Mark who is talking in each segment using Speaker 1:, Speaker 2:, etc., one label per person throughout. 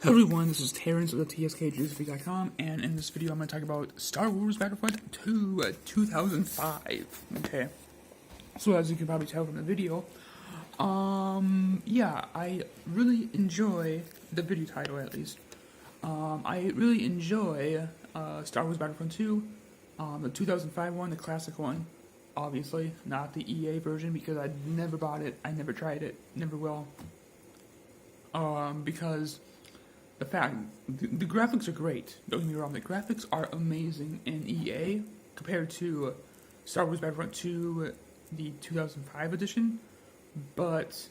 Speaker 1: Hello everyone, this is Terrence of the TSKJuiceFree.com, and in this video I'm going to talk about Star Wars Battlefront II 2005. Okay, so as you can probably tell from the video, yeah, I really enjoy the video title at least. I really enjoy Star Wars Battlefront 2, the 2005 one, the classic one, obviously, not the EA version because I never bought it, I never tried it, never will, because the graphics are great. Don't get me wrong, the graphics are amazing in EA compared to Star Wars Battlefront 2, the 2005 edition, but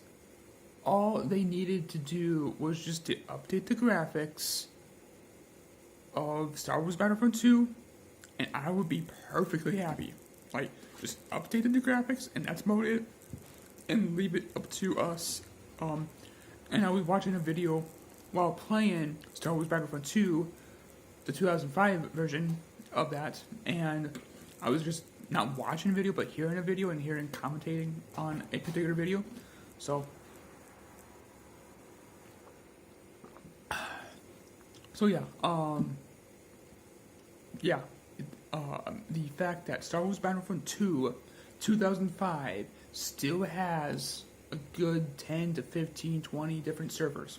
Speaker 1: all they needed to do was just to update the graphics of Star Wars Battlefront 2, and I would be perfectly happy. Like, just updated the graphics, and that's about it, and leave it up to us. And I was watching a video while playing Star Wars Battlefront 2, the 2005 version of that, and I was just not watching a video, but hearing a video and hearing commentating on a particular video. So yeah, the fact that Star Wars Battlefront 2, 2005 still has a good 10 to 15, 20 different servers.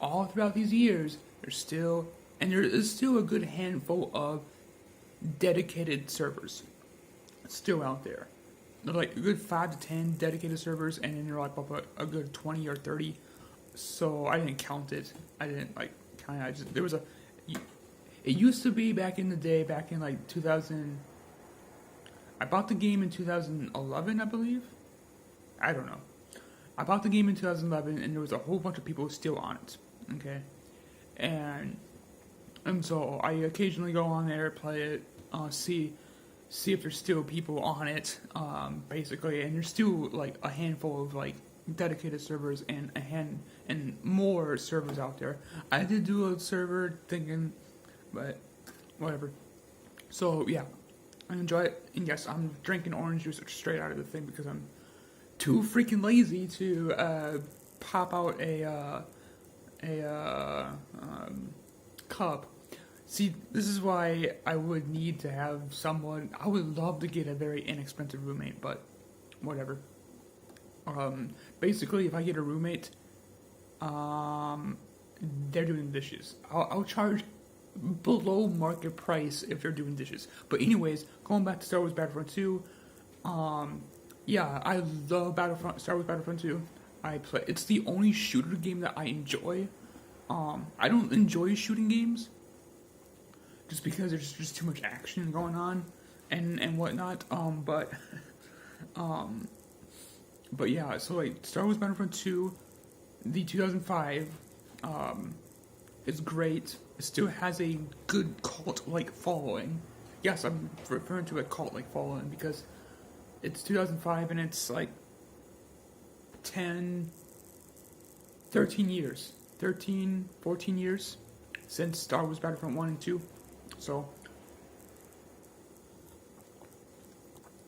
Speaker 1: All throughout these years, there is still a good handful of dedicated servers still out there. They're like a good 5 to 10 dedicated servers, and then you're like up a good 20 or 30. So I didn't count it. I didn't count it. There was a. It used to be back in the day, back in like 2000. I bought the game in 2011, I believe. I don't know. I bought the game in 2011, and there was a whole bunch of people still on it. Okay, and so I occasionally go on there, play it, see if there's still people on it, basically, and there's still like a handful of like dedicated servers and more servers out there. I did do a server thinking, but whatever. So yeah, I enjoy it, and yes, I'm drinking orange juice straight out of the thing because I'm too freaking lazy to pop out a cup. See, this is why I would need to have someone. I would love to get a very inexpensive roommate, but whatever. Basically, if I get a roommate, they're doing dishes. I'll charge below market price if they're doing dishes. But anyways, going back to Star Wars Battlefront 2, yeah, I love Star Wars Battlefront 2. It's the only shooter game that I enjoy. I don't enjoy shooting games just because there's just too much action going on and whatnot. But yeah, so like Star Wars Battlefront 2, the 2005, is great. It still has a good cult-like following. Yes, I'm referring to a cult-like following because it's 2005 and it's like 13 years, 14 years since Star Wars Battlefront 1 and 2. So,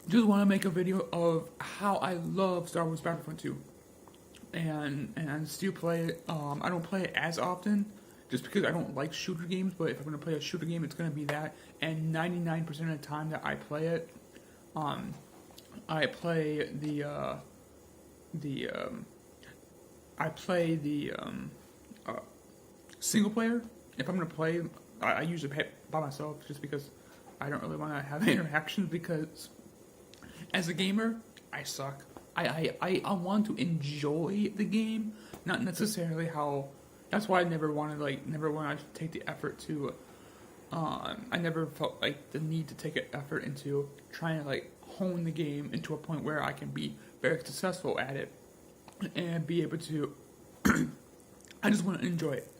Speaker 1: just want to make a video of how I love Star Wars Battlefront 2. And I still play it. I don't play it as often just because I don't like shooter games, but if I'm going to play a shooter game, it's going to be that. And 99% of the time that I play it, I play the single player. If I'm gonna play, I usually play by myself just because I don't really want to have interactions because as a gamer, I suck. I want to enjoy the game, not necessarily how. That's why I never wanted to take the effort to. I never felt like the need to take an effort into trying to hone the game into a point where I can be very successful at it and be able to. I just want to enjoy it.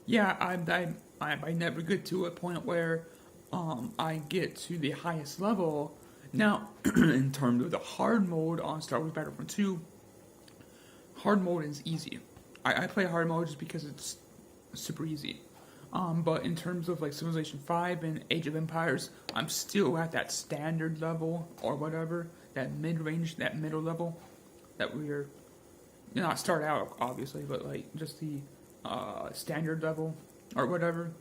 Speaker 1: Yeah, I never get to a point where I get to the highest level. Now, in terms of the hard mode on Star Wars Battlefront 2, hard mode is easy. I play hard mode just because it's super easy. But in terms of Civilization 5 and Age of Empires, I'm still at that standard level or whatever, that mid-range, that middle level that we're not start out obviously, but just the standard level or whatever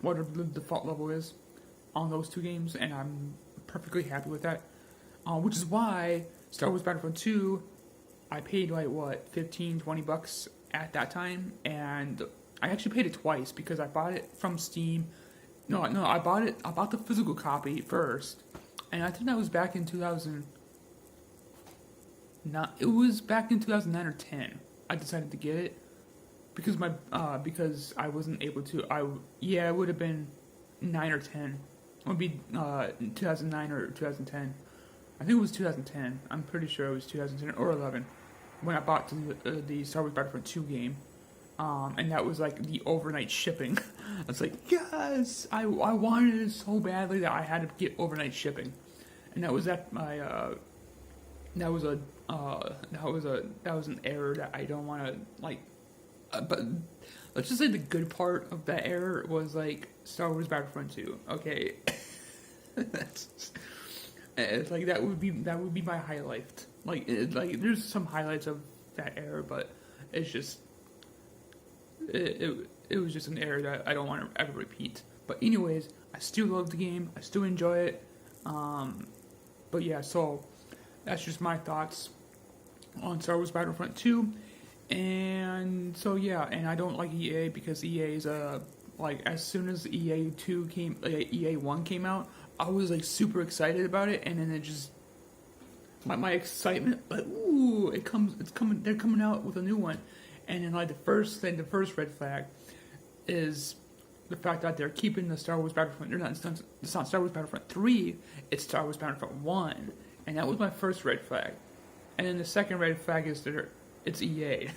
Speaker 1: the default level is on those two games, and I'm perfectly happy with that. Which is why Star Wars Battlefront 2, I paid like what, $15-20 at that time, and I actually paid it twice because I bought it from Steam. No, I bought the physical copy first, and I think that was back in 2000. It was back in 2009 or 10. I decided to get it because because I wasn't able to. It would have been 9 or 10. It would be 2009 or 2010. I think it was 2010. I'm pretty sure it was 2010 or 11 when I bought the Star Wars Battlefront 2 game. And that was like the overnight shipping. I was like, yes, I wanted it so badly that I had to get overnight shipping, and that was an error that I don't want to like. But let's just say the good part of that error was like Star Wars Battlefront 2. Okay, it's like that would be my highlight. Like there's some highlights of that error, but it's just. It was just an error that I don't want to ever repeat. But anyways, I still love the game. I still enjoy it. But yeah, so that's just my thoughts on Star Wars Battlefront 2. And so yeah, and I don't like EA because EA is like as soon as EA 1 came out, I was like super excited about it, and then it just my excitement, like ooh, it's coming, they're coming out with a new one. And then, like, the first red flag is the fact that they're keeping the Star Wars Battlefront. It's not Star Wars Battlefront 3. It's Star Wars Battlefront 1, and that was my first red flag. And then the second red flag is that it's EA.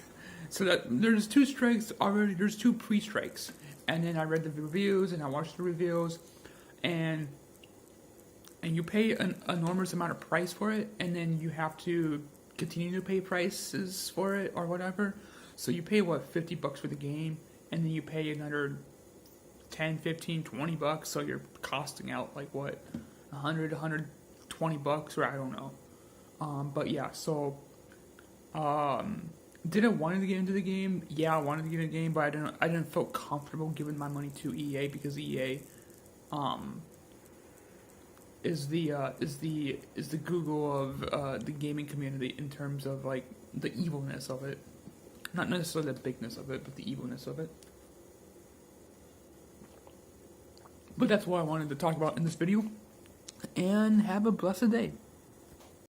Speaker 1: So that there's two strikes already. There's two pre-strikes, and then I read the reviews and I watched the reviews, and you pay an enormous amount of price for it, and then you have to continue to pay prices for it or whatever. So you pay, what, $50 for the game, and then you pay another $10, $15, $20, so you're costing out, like, what, $100, $120, or I don't know. But yeah, so, did I want to get into the game? Yeah, I wanted to get into the game, but I didn't feel comfortable giving my money to EA, because EA, is the Google of, the gaming community in terms of, like, the evilness of it. Not necessarily the bigness of it, but the evilness of it. But that's what I wanted to talk about in this video. And have a blessed day.